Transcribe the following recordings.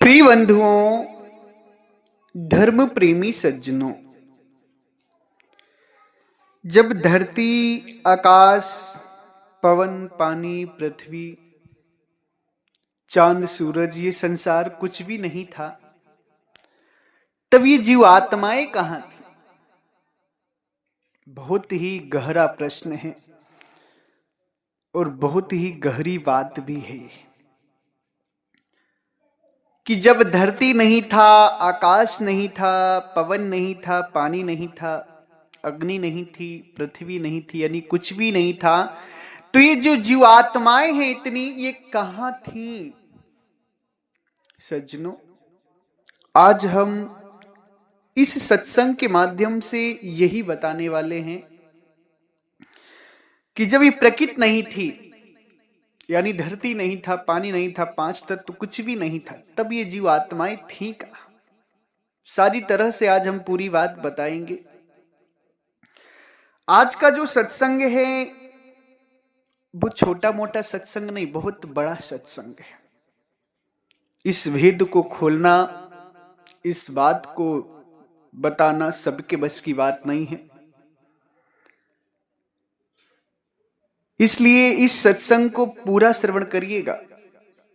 प्रिय बंधुओं, धर्म प्रेमी सज्जनों, जब धरती, आकाश, पवन, पानी, पृथ्वी, चांद, सूरज ये संसार कुछ भी नहीं था, तब ये जीव आत्माएं कहां थी? बहुत ही गहरा प्रश्न है और बहुत ही गहरी बात भी है कि जब धरती नहीं था, आकाश नहीं था, पवन नहीं था, पानी नहीं था, अग्नि नहीं थी, पृथ्वी नहीं थी, यानी कुछ भी नहीं था, तो ये जो जीवात्माएं हैं इतनी, ये कहां थी? सज्जनों, आज हम इस सत्संग के माध्यम से यही बताने वाले हैं कि जब ये प्रकृति नहीं थी, यानी धरती नहीं था, पानी नहीं था, पांच तत्व तो कुछ भी नहीं था, तब ये जीव आत्माएं थी कहां? सारी तरह से आज हम पूरी बात बताएंगे। आज का जो सत्संग है वो छोटा मोटा सत्संग नहीं, बहुत बड़ा सत्संग है। इस भेद को खोलना, इस बात को बताना सबके बस की बात नहीं है। इसलिए इस सत्संग को पूरा श्रवण करिएगा।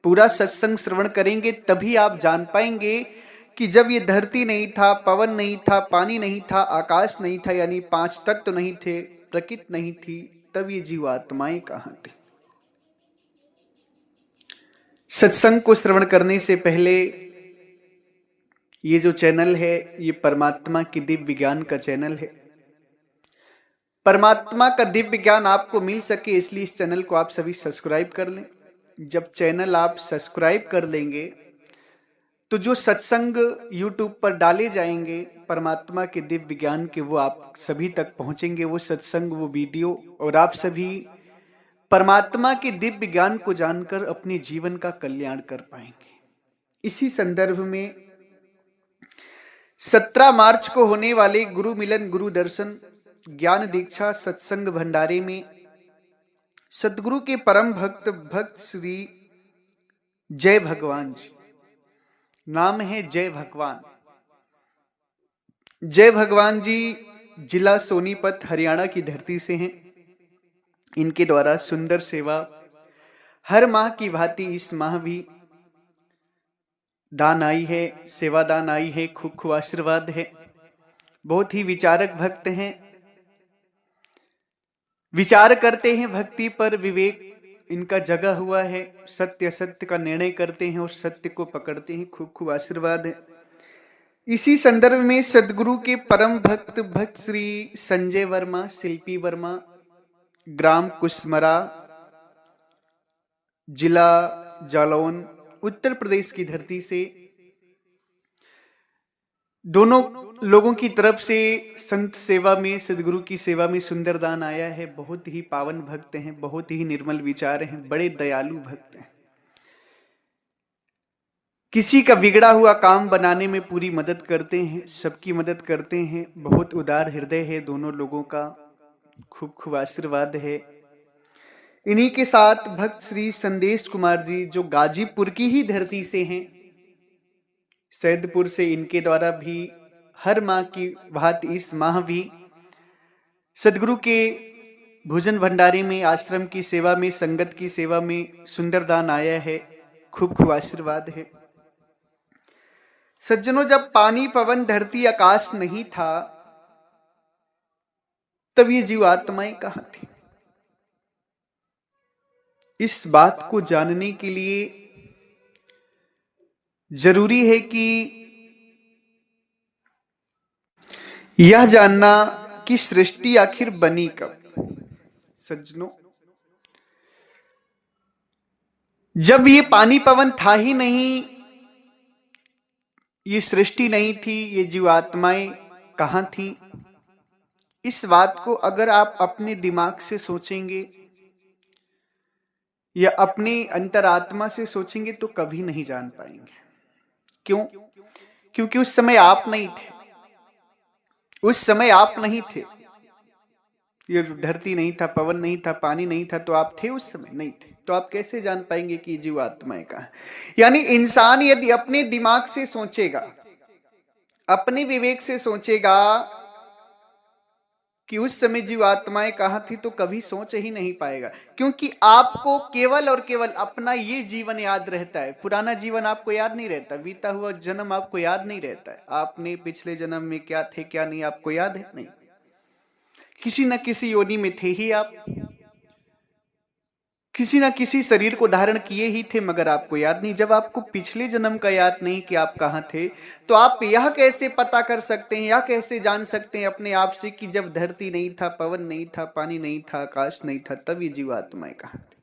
पूरा सत्संग श्रवण करेंगे तभी आप जान पाएंगे कि जब ये धरती नहीं था, पवन नहीं था, पानी नहीं था, आकाश नहीं था, यानी पांच तत्व तो नहीं थे, प्रकृति नहीं थी, तब ये जीवात्माएं कहां थी? सत्संग को श्रवण करने से पहले ये जो चैनल है, ये परमात्मा की दिव्य विज्ञान का चैनल है। परमात्मा का दिव्य ज्ञान आपको मिल सके इसलिए इस चैनल को आप सभी सब्सक्राइब कर लें। जब चैनल आप सब्सक्राइब कर लेंगे तो जो सत्संग YouTube पर डाले जाएंगे परमात्मा के दिव्य ज्ञान के, वो आप सभी तक पहुंचेंगे, वो सत्संग, वो वीडियो, और आप सभी परमात्मा के दिव्य ज्ञान को जानकर अपने जीवन का कल्याण कर पाएंगे। इसी संदर्भ में 17 मार्च को होने वाले गुरु मिलन, गुरु दर्शन, ज्ञान दीक्षा सत्संग भंडारे में सदगुरु के परम भक्त श्री जय भगवान जी, नाम है जय भगवान। जय भगवान जी जिला सोनीपत हरियाणा की धरती से हैं। इनके द्वारा सुंदर सेवा हर माह की भांति इस माह भी दान आई है, सेवा दान आई है, खूब खूब आशीर्वाद है। बहुत ही विचारक भक्त हैं, विचार करते हैं, भक्ति पर विवेक इनका जगा हुआ है, सत्य असत्य का निर्णय करते हैं और सत्य को पकड़ते हैं। खूब खूब आशीर्वाद है। इसी संदर्भ में सदगुरु के परम भक्त श्री संजय वर्मा, शिल्पी वर्मा, ग्राम कुसमरा, जिला जालौन, उत्तर प्रदेश की धरती से दोनों लोगों की तरफ से संत सेवा में, सदगुरु की सेवा में सुंदर दान आया है। बहुत ही पावन भक्त हैं, बहुत ही निर्मल विचार हैं, बड़े दयालु भक्त हैं। किसी का बिगड़ा हुआ काम बनाने में पूरी मदद करते हैं, सबकी मदद करते हैं। बहुत उदार हृदय है दोनों लोगों का। खूब खूब आशीर्वाद है। इन्हीं के साथ भक्त श्री संदेश कुमार जी, जो गाजीपुर की ही धरती से हैं, सैदपुर से, इनके द्वारा भी हर माह की भांति इस माह भी सदगुरु के भोजन भंडारे में, आश्रम की सेवा में, संगत की सेवा में सुंदर दान आया है। खूब खूब आशीर्वाद है। सज्जनों, जब पानी, पवन, धरती, आकाश नहीं था, तब ये जीवात्माएं कहां थी? इस बात को जानने के लिए जरूरी है कि यह जानना कि सृष्टि आखिर बनी कब। सज्जनों, जब ये पानी पवन था ही नहीं, ये सृष्टि नहीं थी, ये जीवात्माएं कहां थी? इस बात को अगर आप अपने दिमाग से सोचेंगे या अपनी अंतरात्मा से सोचेंगे तो कभी नहीं जान पाएंगे। क्यों? क्योंकि उस समय आप नहीं थे। उस समय आप नहीं थे। ये धरती नहीं था, पवन नहीं था, पानी नहीं था, तो आप थे उस समय? नहीं थे। तो आप कैसे जान पाएंगे कि जीवात्माएं कहाँ? यानी इंसान यदि अपने दिमाग से सोचेगा, अपने विवेक से सोचेगा कि उस समय जीवात्माएं कहाँ थी, तो कभी सोच ही नहीं पाएगा। क्योंकि आपको केवल और केवल अपना ये जीवन याद रहता है, पुराना जीवन आपको याद नहीं रहता, बीता हुआ जन्म आपको याद नहीं रहता है। आपने पिछले जन्म में क्या थे क्या नहीं आपको याद है? नहीं। किसी न किसी योनि में थे ही आप, किसी न किसी शरीर को धारण किए ही थे, मगर आपको याद नहीं। जब आपको पिछले जन्म का याद नहीं कि आप कहाँ थे, तो आप यह कैसे पता कर सकते हैं, या कैसे जान सकते हैं अपने आप से कि जब धरती नहीं था, पवन नहीं था, पानी नहीं था, आकाश नहीं था, तब ये जीवात्माएं कहाँ थी?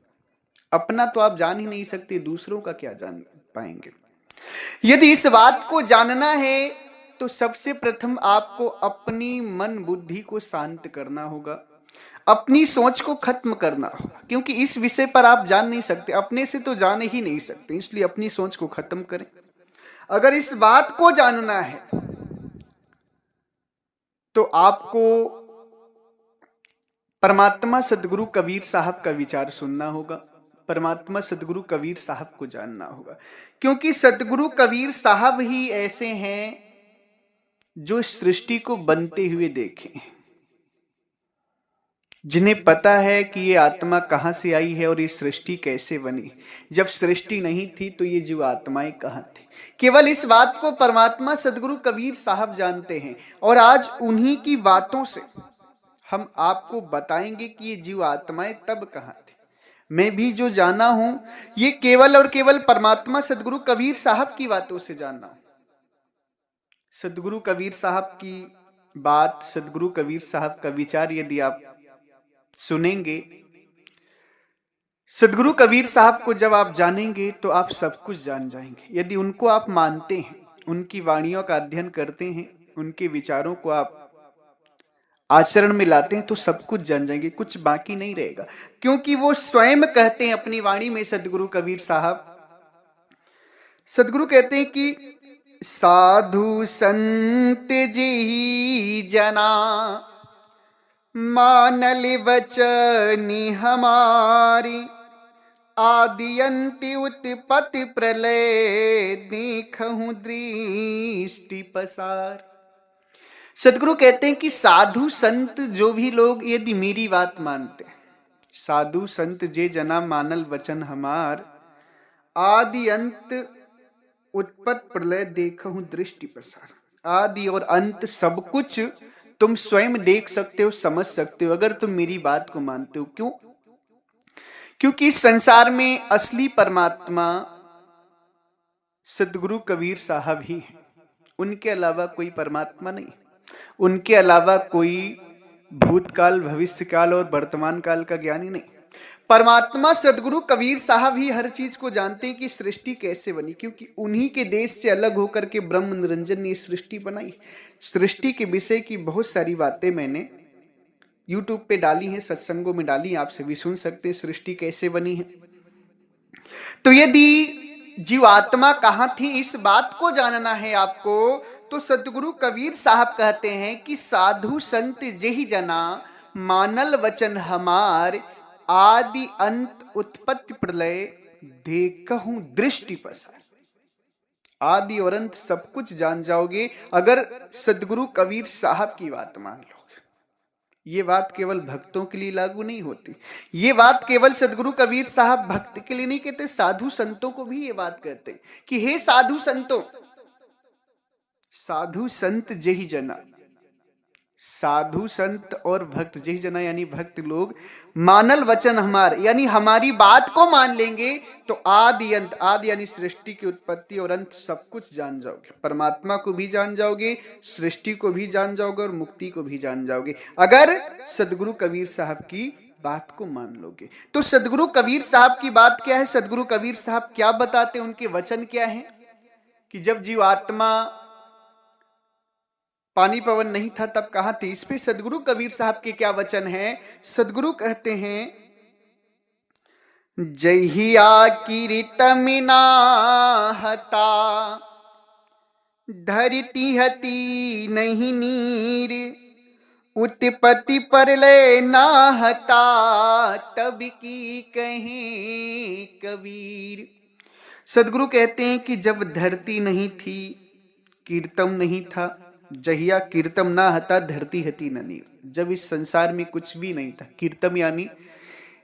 अपना तो आप जान ही नहीं सकते, दूसरों का क्या जान पाएंगे? यदि इस बात को जानना है तो सबसे प्रथम आपको अपनी मन बुद्धि को शांत करना होगा, अपनी सोच को खत्म करना होगा। क्योंकि इस विषय पर आप जान नहीं सकते, अपने से तो जान ही नहीं सकते, इसलिए अपनी सोच को खत्म करें। अगर इस बात को जानना है तो आपको परमात्मा सदगुरु कबीर साहब का विचार सुनना होगा, परमात्मा सदगुरु कबीर साहब को जानना होगा। क्योंकि सदगुरु कबीर साहब ही ऐसे हैं जो सृष्टि को बनते हुए देखे, जिन्हें पता है कि ये आत्मा कहां से आई है और ये सृष्टि कैसे बनी। जब सृष्टि नहीं थी तो ये जीव आत्माएं कहां थी? केवल इस बात को परमात्मा सदगुरु कबीर साहब जानते हैं, और आज उन्हीं की बातों से हम आपको बताएंगे कि ये जीव आत्माएं तब कहां थी। मैं भी जो जाना हूं ये केवल और केवल परमात्मा सदगुरु कबीर साहब की बातों से जानना हूं। सदगुरु कबीर साहब की बात, सदगुरु कबीर साहब का विचार यदि आप सुनेंगे, सदगुरु कबीर साहब को जब आप जानेंगे तो आप सब कुछ जान जाएंगे। यदि उनको आप मानते हैं, उनकी वाणियों का अध्ययन करते हैं, उनके विचारों को आप आचरण में लाते हैं, तो सब कुछ जान जाएंगे, कुछ बाकी नहीं रहेगा। क्योंकि वो स्वयं कहते हैं अपनी वाणी में, सदगुरु कबीर साहब, सदगुरु कहते हैं कि साधु संत जी जना मानल वचनी हमारी, आदियंति उत्पत्ति प्रलय देखूं दृष्टि पसार। सदगुरु कहते हैं कि साधु संत जो भी लोग यदि मेरी बात मानते हैं, साधु संत जे जना मानल वचन हमार, आदि अंत उत्पत्ति प्रलय देखूं दृष्टि पसार। आदि और अंत सब कुछ तुम स्वयं देख सकते हो, समझ सकते हो, अगर तुम मेरी बात को मानते हो। क्यों? क्योंकि इस संसार में असली परमात्मा सदगुरु कबीर साहब ही हैं, उनके अलावा कोई परमात्मा नहीं, उनके अलावा कोई भूतकाल, भविष्यकाल और वर्तमान काल का ज्ञानी नहीं। परमात्मा सदगुरु कबीर साहब ही हर चीज को जानते हैं कि सृष्टि कैसे बनी, क्योंकि उन्हीं के देश से अलग होकर के ब्रह्म निरंजन ने सृष्टि बनाई। सृष्टि के विषय की बहुत सारी बातें मैंने YouTube पे डाली हैं, सत्संगों में डाली, आप सभी सुन सकते हैं सृष्टि कैसे बनी है। तो यदि जीवात्मा कहां थी इस बात को जानना है आपको, तो सदगुरु कबीर साहब कहते हैं कि साधु संत जेहि जना मानल वचन हमार, आदि अंत उत्पत्ति प्रलय देखूं दृष्टि पसार। आदि और अंत सब कुछ जान जाओगे अगर सदगुरु कबीर साहब की बात मान लो। ये बात केवल भक्तों के लिए लागू नहीं होती, ये बात केवल सदगुरु कबीर साहब भक्त के लिए नहीं कहते, साधु संतों को भी ये बात कहते हैं कि हे साधु संतों, साधु संत जेहि जना, साधु संत और भक्त जेहि जना यानी भक्त लोग, मानल वचन हमार यानी हमारी बात को मान लेंगे तो आदि अंत, आदि यानी सृष्टि की उत्पत्ति और अंत सब कुछ जान जाओगे। परमात्मा को भी जान जाओगे, सृष्टि को भी जान जाओगे और मुक्ति को भी जान जाओगे अगर सदगुरु कबीर साहब की बात को मान लोगे। तो सदगुरु कबीर साहब की बात क्या है, सदगुरु कबीर साहब क्या बताते हैं, उनके वचन क्या है कि जब जीव आत्मा पानी पवन नहीं था तब कहां थी। इस पे सदगुरु कबीर साहब के क्या वचन हैं। सदगुरु कहते हैं, जहिया किरीट मिना हता, धरती हती नहीं नीर, उत्पत्ति परलय नाहता, तब की कहें कबीर। सदगुरु कहते हैं कि जब धरती नहीं थी, कीर्तम नहीं था, जहिया कीर्तम ना हता धरती हती न नीर। जब इस संसार में कुछ भी नहीं था, कीर्तम यानी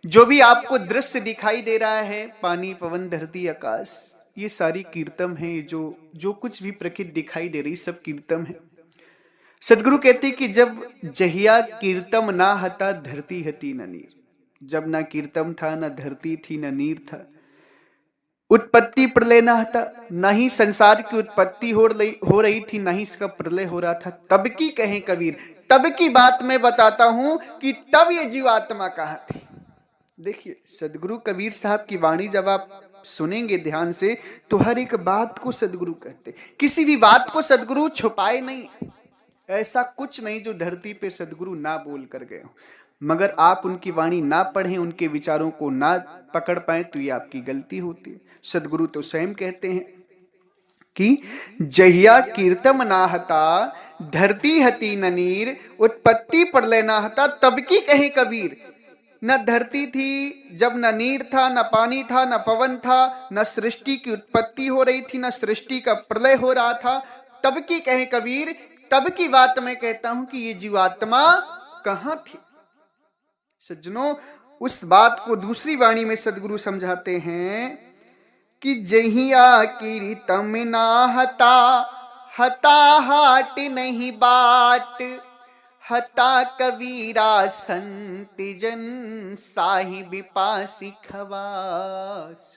जो भी आपको दृश्य दिखाई दे रहा है, पानी पवन धरती आकाश, ये सारी कीर्तम है। जो जो कुछ भी प्रकृति दिखाई दे रही सब कीर्तम है। सदगुरु कहते कि जब जहिया कीर्तम ना हता धरती हती न नीर, जब ना कीर्तम था, ना धरती थी, न नीर था, उत्पत्ति प्रलय ना था, ना ही संसार की उत्पत्ति हो रही थी, ना ही इसका प्रलय हो रहा था, तब की कहें कबीर। तब की बात मैं बताता हूं कि तब ये जीवात्मा कहां थी। देखिए सदगुरु कबीर साहब की वाणी जब आप सुनेंगे ध्यान से, तो हर एक बात को सदगुरु कहते, किसी भी बात को सदगुरु छुपाए नहीं। ऐसा कुछ नहीं जो धरती पे सदगुरु ना बोल कर गए हो, मगर आप उनकी वाणी ना पढ़ें, उनके विचारों को ना पकड़ पाए तो ये आपकी गलती होती है। सदगुरु तो स्वयं कहते हैं कि जहिया कीर्तम ना हता धरती हती न नीर, उत्पत्ति प्रलय ना हता तब की कहे कबीर। न धरती थी जब न नीर था, न पानी था, न पवन था, न सृष्टि की उत्पत्ति हो रही थी, न सृष्टि का प्रलय हो रहा था, तब की कहे कबीर। तब की बात मैं कहता हूं कि ये जीवात्मा कहां थी। सज्जनों, उस बात को दूसरी वाणी में सदगुरु समझाते हैं कि जहिया कीर्तम ना हता, हता हाट नहीं बाट, हता कबीरा संत जन साहिब पासी खवास।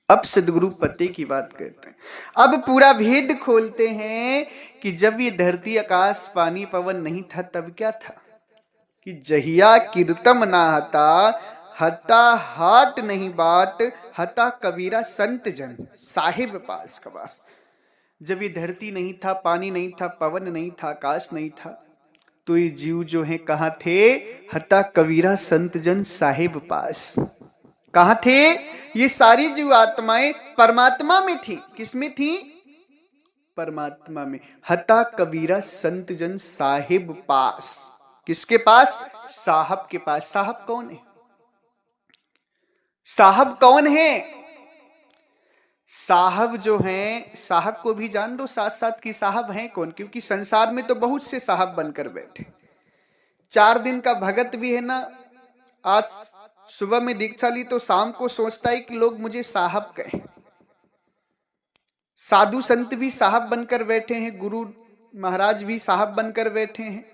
अब सदगुरु पते की बात करते हैं। अब पूरा भेद खोलते हैं कि जब ये धरती आकाश पानी पवन नहीं था तब क्या था, कि जहिया कीर्तम ना हता, हता हाट नहीं बाट, हता कबीरा संत जन साहिब पास खवास। जब ये धरती नहीं था, पानी नहीं था, पवन नहीं था, आकाश नहीं था, तो ये जीव जो है कहां थे? हता कबीरा संत जन साहिब पास। कहां थे? ये सारी जीव आत्माएं परमात्मा में थी। किसमें थी? परमात्मा में। हता कबीरा संत जन साहिब पास। किसके पास? साहब के पास। साहब कौन है? साहब कौन है? साहब जो हैं, साहब को भी जान दो साथ साथ कि साहब हैं कौन, क्योंकि संसार में तो बहुत से साहब बनकर बैठे। 4 दिन का भगत भी है ना, आज सुबह में दीक्षा ली तो शाम को सोचता है कि लोग मुझे साहब कहें। साधु संत भी साहब बनकर बैठे हैं, गुरु महाराज भी साहब बनकर बैठे हैं,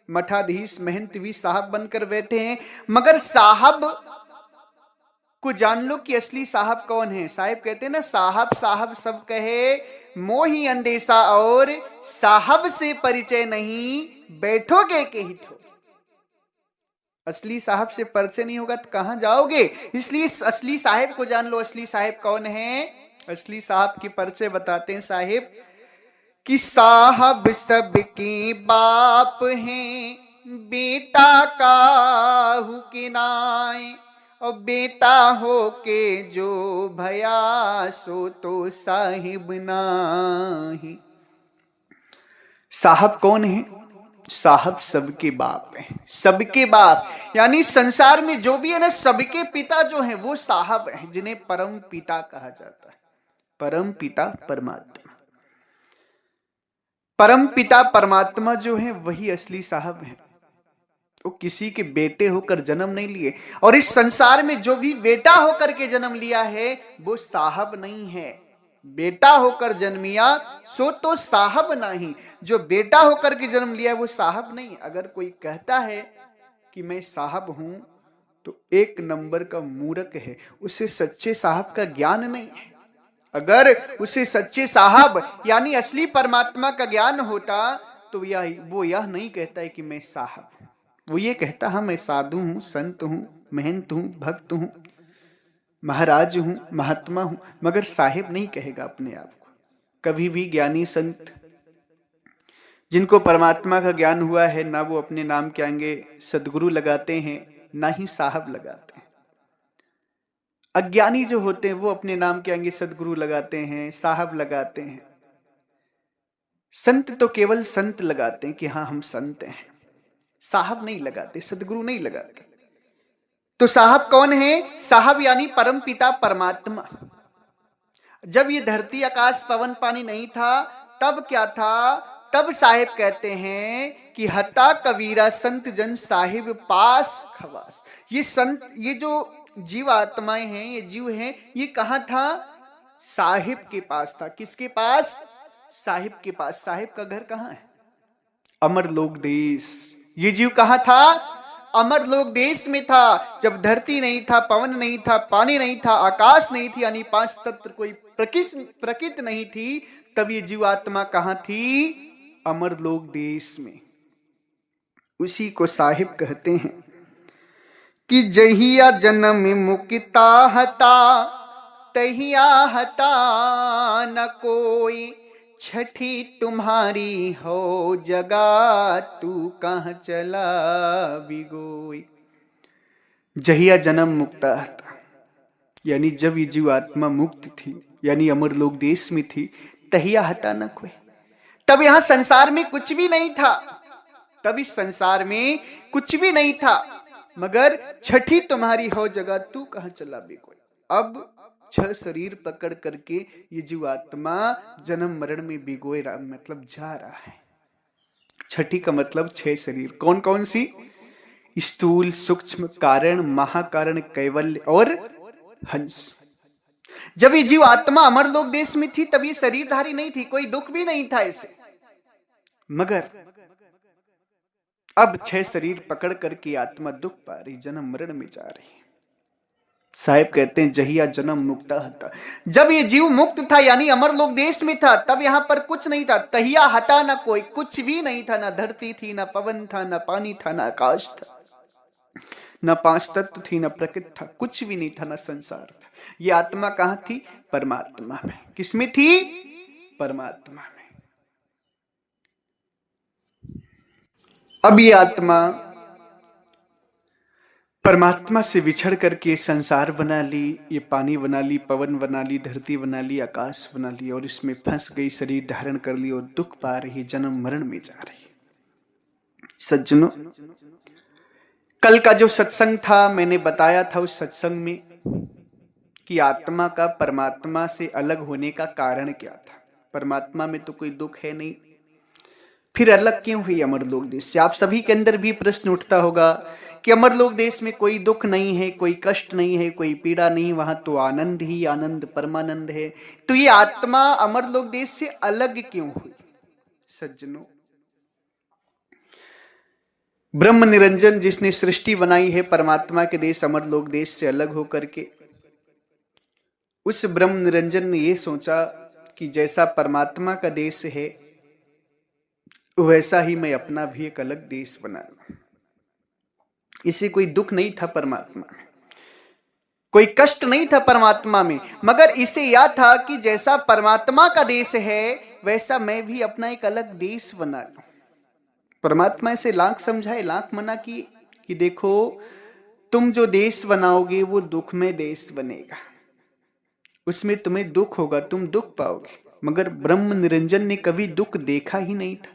मठाधीश महंत भी साहब बनकर बैठे हैं, मगर साहब को जान लो कि असली साहब कौन है। साहब कहते हैं ना, साहब साहब सब कहे मोही अंदेशा, और साहब से परिचय नहीं बैठोगे के ही ठो। असली साहब से परिचय नहीं होगा तो कहां जाओगे? इसलिए असली साहब को जान लो। असली साहब कौन है? असली साहब की परिचय बताते हैं साहिब कि साहब सबके बाप हैं, बेटा काहू के नाय, और बेटा हो के जो भया सो तो साहिब नाही। साहब कौन है? साहब सबके बाप है। सबके बाप यानी संसार में जो भी है ना, सबके पिता जो हैं वो साहब हैं, जिन्हें परम पिता कहा जाता है। परम पिता परमात्मा, परम पिता परमात्मा जो है वही असली साहब है। तो किसी के बेटे होकर जन्म नहीं लिए, और इस संसार में जो भी बेटा होकर के जन्म लिया है वो साहब नहीं है। बेटा होकर जन्मिया सो तो साहब नहीं। जो बेटा होकर के जन्म लिया वो साहब नहीं। अगर कोई कहता है कि मैं साहब हूं तो 1 नंबर का मूर्ख है, उसे सच्चे साहब का ज्ञान नहीं है। अगर उसे सच्चे साहब यानी असली परमात्मा का ज्ञान होता तो वो यह नहीं कहता है कि मैं साहब हूं। वो ये कहता है मैं साधु हूं, संत हूं, महंत हूं, भक्त हूं, महाराज हूं, महात्मा हूं, मगर साहिब नहीं कहेगा अपने आप को कभी भी। ज्ञानी संत जिनको परमात्मा का ज्ञान हुआ है, ना वो अपने नाम के आगे सदगुरु लगाते हैं, ना ही साहब लगाते हैं। अज्ञानी जो होते हैं वो अपने नाम के आगे सदगुरु लगाते हैं, साहब लगाते हैं। संत तो केवल संत लगाते हैं कि हाँ हम संत हैं, साहब नहीं लगाते, सदगुरु नहीं लगाते। तो साहब कौन है? साहब यानी परम पिता परमात्मा। जब ये धरती आकाश पवन पानी नहीं था तब क्या था? तब साहिब कहते हैं कि हता कबीरा संत जन साहिब पास खवास। ये संत, ये जो जीव आत्माएं हैं, ये जीव हैं, ये कहां था? साहिब के पास था। किसके पास? साहिब के पास। साहिब का घर कहां है? अमरलोक देश। ये जीव कहां था? अमरलोक देश में था। जब धरती नहीं था, पवन नहीं था, पानी नहीं था, आकाश नहीं थी, यानी पांच तत्व कोई प्रकृति नहीं थी, तब ये जीव आत्मा कहां थी? अमरलोक देश में। उसी को साहिब कहते हैं कि जहिया जन्म मुक्ता हता तहिया हता न कोई, छठी तुम्हारी हो जगा तू कहां चला बिगोई। जहिया जन्म मुक्ता हता, यानी जब ये जीव आत्मा मुक्त थी, यानी अमरलोक देश में थी, तहिया हता न कोई, तब यहां संसार में कुछ भी नहीं था। तब इस संसार में कुछ भी नहीं था, मगर छठी तुम्हारी हो जगह तू कहां चला बिगोई। अब 6 शरीर पकड़ करके ये जीव आत्मा जन्म मरण में बिगोए रहा, मतलब जा रहा है। छठी का मतलब 6 शरीर। कौन कौन सी? स्थूल, सूक्ष्म, कारण, महाकारण, कैवल्य और हंस। जब ये जीव आत्मा अमरलोक देश में थी तब ये शरीरधारी नहीं थी, कोई दुख भी नहीं था इसे, मगर अब 6 शरीर पकड़ करके आत्मा दुख पा रही, जन्म मरण में जा रही। साहिब कहते हैं जहिया जन्म मुक्ता हता, जब ये जीव मुक्त था यानी अमरलोक देश में था, तब यहां पर कुछ नहीं था। तहिया हता ना कोई, कुछ भी नहीं था, ना धरती थी, ना पवन था, ना पानी था, ना आकाश था, ना 5 तत्व थी, ना प्रकृति था, कुछ भी नहीं था, ना संसार था। ये आत्मा कहां थी? परमात्मा में। किसमें थी? परमात्मा में। अब ये आत्मा परमात्मा से बिछड़ करके संसार बना ली, ये पानी बना ली, पवन बना ली, धरती बना ली, आकाश बना ली, और इसमें फंस गई, शरीर धारण कर ली और दुख पा रही, जन्म मरण में जा रही। सज्जनों, कल का जो सत्संग था मैंने बताया था उस सत्संग में कि आत्मा का परमात्मा से अलग होने का कारण क्या था। परमात्मा में तो कोई दुख है नहीं, फिर अलग क्यों हुई अमरलोक देश से? आप सभी के अंदर भी प्रश्न उठता होगा कि अमरलोक देश में कोई दुख नहीं है, कोई कष्ट नहीं है, कोई पीड़ा नहीं, वहां तो आनंद ही आनंद, परमानंद है। तो ये आत्मा अमरलोक देश से अलग क्यों हुई? सज्जनों, ब्रह्म निरंजन जिसने सृष्टि बनाई है परमात्मा के देश अमरलोक देश से अलग होकर के, उस ब्रह्म निरंजन ने यह सोचा कि जैसा परमात्मा का देश है वैसा ही मैं अपना भी एक अलग देश बना लूं। इसे कोई दुख नहीं था परमात्मा में, कोई कष्ट नहीं था परमात्मा में, मगर इसे यह था कि जैसा परमात्मा का देश है वैसा मैं भी अपना एक अलग देश बना लूं। परमात्मा इसे लाख समझाए, लाख मना किए कि देखो तुम जो देश बनाओगे वो दुखमय देश बनेगा, उसमें तुम्हें दुख होगा, तुम दुख पाओगे। मगर ब्रह्म निरंजन ने कभी दुख देखा ही नहीं था,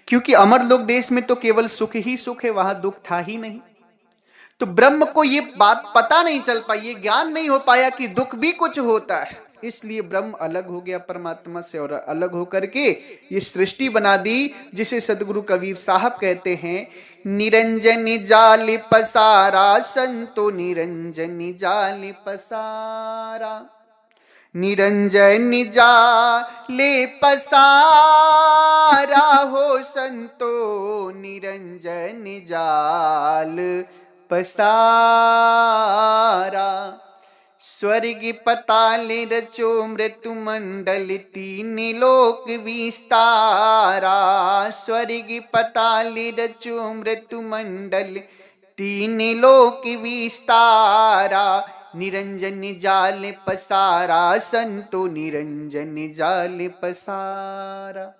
क्योंकि अमरलोक देश में तो केवल सुख ही सुख है, वहां दुख था ही नहीं। तो ब्रह्म को ये बात पता नहीं चल पाई, ये ज्ञान नहीं हो पाया कि दुख भी कुछ होता है। इसलिए ब्रह्म अलग हो गया परमात्मा से, और अलग होकर के ये सृष्टि बना दी, जिसे सदगुरु कबीर साहब कहते हैं, निरंजन जाल पसारा संतो निरंजन जाल पसारा, निरंजन जाले पसारा हो संतो निरंजन जाल पसारा। स्वर्ग पताल रचो मृत्यु मंडल तीन लोक विस्तारा, स्वर्ग पताल रचो मृत्यु मंडल तीन लोक विस्तारा, निरंजन जाल पसारा संतो निरंजन जाल पसारा।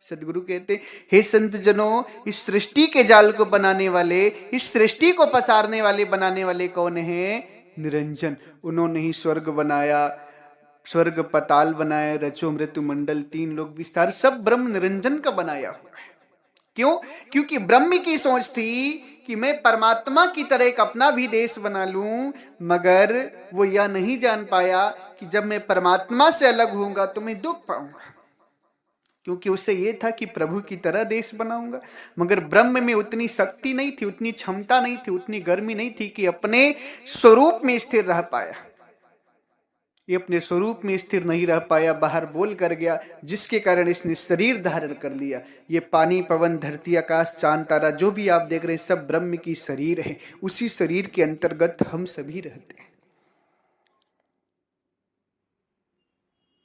सदगुरु कहते, हे संत जनों, इस सृष्टि के जाल को बनाने वाले, इस सृष्टि को पसारने वाले, बनाने वाले कौन है? निरंजन। उन्होंने ही स्वर्ग बनाया, स्वर्ग पताल बनाया, रचो मृत्यु मंडल, तीन लोक विस्तार, सब ब्रह्म निरंजन का बनाया हुआ है। क्यों? क्योंकि ब्रह्म की सोच थी कि मैं परमात्मा की तरह एक अपना भी देश बना लूं, मगर वो यह नहीं जान पाया कि जब मैं परमात्मा से अलग होऊंगा तो मैं दुख पाऊंगा, क्योंकि उससे यह था कि प्रभु की तरह देश बनाऊंगा। मगर ब्रह्म में उतनी शक्ति नहीं थी, उतनी क्षमता नहीं थी, उतनी गर्मी नहीं थी कि अपने स्वरूप में स्थिर रह पाया। ये अपने स्वरूप में स्थिर नहीं रह पाया, बाहर बोल कर गया, जिसके कारण इसने शरीर धारण कर लिया। ये पानी, पवन, धरती, आकाश, चांद, तारा जो भी आप देख रहे हैं सब ब्रह्म की शरीर है। उसी शरीर के अंतर्गत हम सभी रहते हैं।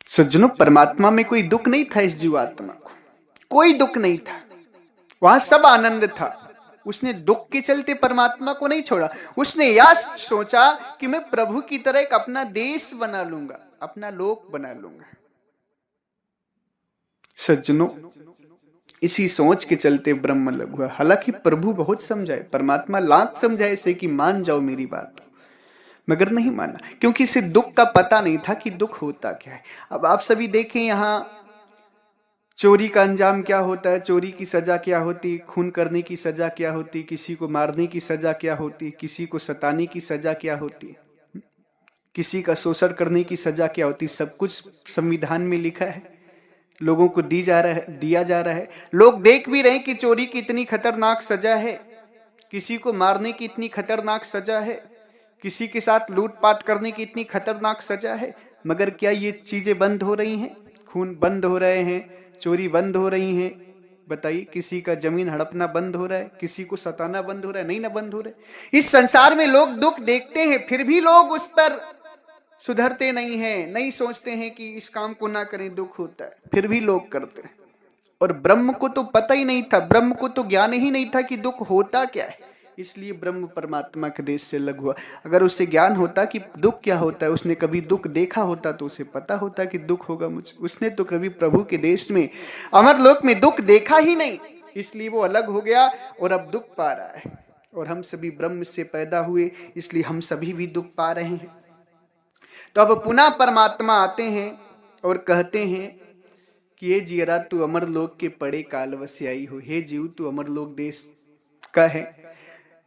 सज्जनों, परमात्मा में कोई दुख नहीं था। इस जीवात्मा को कोई दुख नहीं था, वहां सब आनंद था। उसने दुख के चलते परमात्मा को नहीं छोड़ा। उसने यह सोचा कि मैं प्रभु की तरह एक अपना देश बना लूंगा, अपना लोक बना लूंगा। सज्जनों, इसी सोच के चलते ब्रह्म अलग हुआ। हालांकि प्रभु बहुत समझाए, परमात्मा लाख समझाए से कि मान जाओ मेरी बात, मगर नहीं माना, क्योंकि इसे दुख का पता नहीं था कि दुख होता क्या है। अब आप सभी देखें, यहां चोरी का अंजाम क्या होता है, चोरी की सजा क्या होती, खून करने की सजा क्या होती, किसी को मारने की सजा क्या होती, किसी को सताने की सजा क्या होती, किसी का शोषण करने की सजा क्या होती, सब कुछ संविधान में लिखा है, लोगों को दिया जा रहा है। लोग देख भी रहे कि चोरी की इतनी खतरनाक सजा है, किसी को मारने की इतनी खतरनाक सजा है, किसी के साथ लूटपाट करने की इतनी खतरनाक सजा है, मगर क्या ये चीजें बंद हो रही हैं? खून बंद हो रहे हैं, चोरी बंद हो रही हैं? बताइए, किसी का जमीन हड़पना बंद हो रहा है, किसी को सताना बंद हो रहा है? नहीं ना बंद हो रहा है। इस संसार में लोग दुख देखते हैं, फिर भी लोग उस पर सुधरते नहीं हैं, नहीं सोचते हैं कि इस काम को ना करें, दुख होता है, फिर भी लोग करते हैं। और ब्रह्म को तो पता ही नहीं था, ब्रह्म को तो ज्ञान ही नहीं था कि दुख होता क्या है, इसलिए ब्रह्म परमात्मा के देश से अलग हुआ। अगर उसे ज्ञान होता कि दुख क्या होता है, उसने कभी दुख देखा होता तो उसे पता होता कि दुख होगा मुझे। उसने तो कभी प्रभु के देश में, अमरलोक में दुख देखा ही नहीं, इसलिए वो अलग हो गया और अब दुख पा रहा है। और हम सभी ब्रह्म से पैदा हुए, इसलिए हम सभी भी दुख पा रहे हैं। तो अब पुनः परमात्मा आते हैं और कहते हैं कि हे जीरा, तू अमरलोक के पड़े कालवस्याई हो। हे जीव, तू अमरलोक देश का है,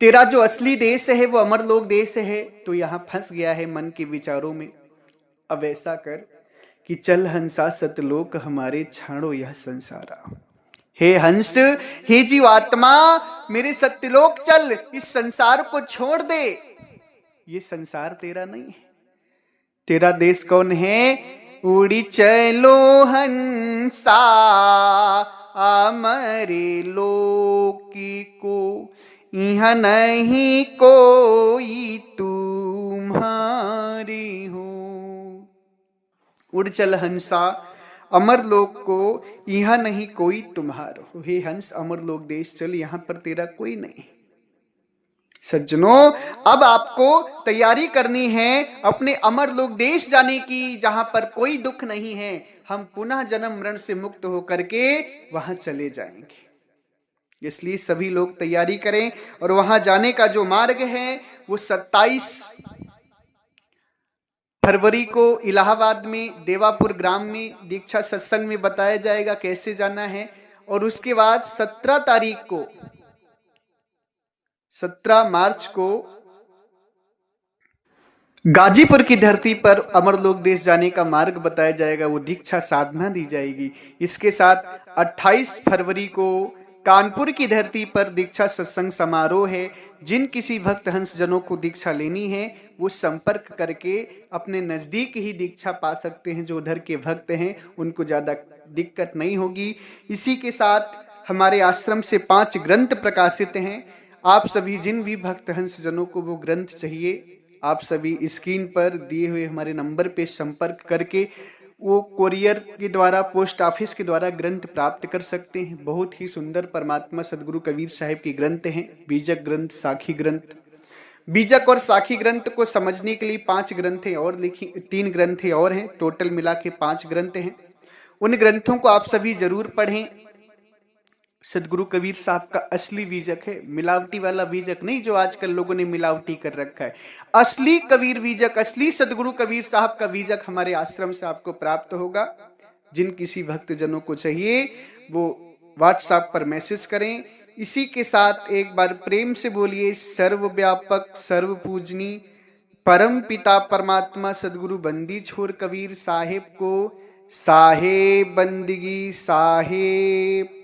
तेरा जो असली देश है वो अमरलोक देश है, तो यहां फंस गया है मन के विचारों में। अब ऐसा कर कि चल हंसा सतलोक हमारे, छाड़ो यह संसारा। हे हंस, हे जीवात्मा, मेरे सत्यलोक चल, इस संसार को छोड़ दे। ये संसार तेरा नहीं है। तेरा देश कौन है? उड़ी चलो हंसा अमरे लोकी को, यहाँ नहीं कोई तुम्हारी हो। उड़ चल हंसा अमरलोक को, यहाँ नहीं कोई तुम्हारो हो। हे हंस, अमरलोक देश चल, यहाँ पर तेरा कोई नहीं। सज्जनों, अब आपको तैयारी करनी है अपने अमरलोक देश जाने की, जहां पर कोई दुख नहीं है। हम पुनः जन्म मरण से मुक्त होकर के वहां चले जाएंगे। इसलिए सभी लोग तैयारी करें। और वहां जाने का जो मार्ग है वो 27 फरवरी को इलाहाबाद में देवापुर ग्राम में दीक्षा सत्संग में बताया जाएगा कैसे जाना है। और उसके बाद 17 तारीख को, 17 मार्च को गाजीपुर की धरती पर अमरलोक देश जाने का मार्ग बताया जाएगा, वो दीक्षा साधना दी जाएगी। इसके साथ 28 फरवरी को कानपुर की धरती पर दीक्षा सत्संग समारोह है। जिन किसी भक्त हंस जनों को दीक्षा लेनी है वो संपर्क करके अपने नजदीक ही दीक्षा पा सकते हैं। जो उधर के भक्त हैं उनको ज्यादा दिक्कत नहीं होगी। इसी के साथ हमारे आश्रम से 5 ग्रंथ प्रकाशित हैं। आप सभी जिन भी भक्त हंस जनों को वो ग्रंथ चाहिए, आप सभी स्क्रीन पर दिए हुए हमारे नंबर पे संपर्क करके वो कोरियर के द्वारा, पोस्ट ऑफिस के द्वारा ग्रंथ प्राप्त कर सकते हैं। बहुत ही सुंदर परमात्मा सदगुरु कबीर साहिब के ग्रंथ हैं। बीजक ग्रंथ, साखी ग्रंथ। बीजक और साखी ग्रंथ को समझने के लिए 5 ग्रंथें और लिखी, 3 ग्रंथें और हैं, टोटल मिला के 5 ग्रंथ हैं। उन ग्रंथों को आप सभी जरूर पढ़ें। सदगुरु कबीर साहब का असली बीजक है, मिलावटी वाला बीजक नहीं जो आजकल लोगों ने मिलावटी कर रखा है। असली कबीर बीजक, असली सदगुरु कबीर साहब का बीजक हमारे आश्रम से आपको प्राप्त होगा। जिन किसी भक्तजनों को चाहिए वो व्हाट्सएप पर मैसेज करें। इसी के साथ एक बार प्रेम से बोलिए, सर्वव्यापक सर्वपूजनी परम पिता परमात्मा सदगुरु बंदी छोर कबीर साहेब को साहेब बंदगी साहेब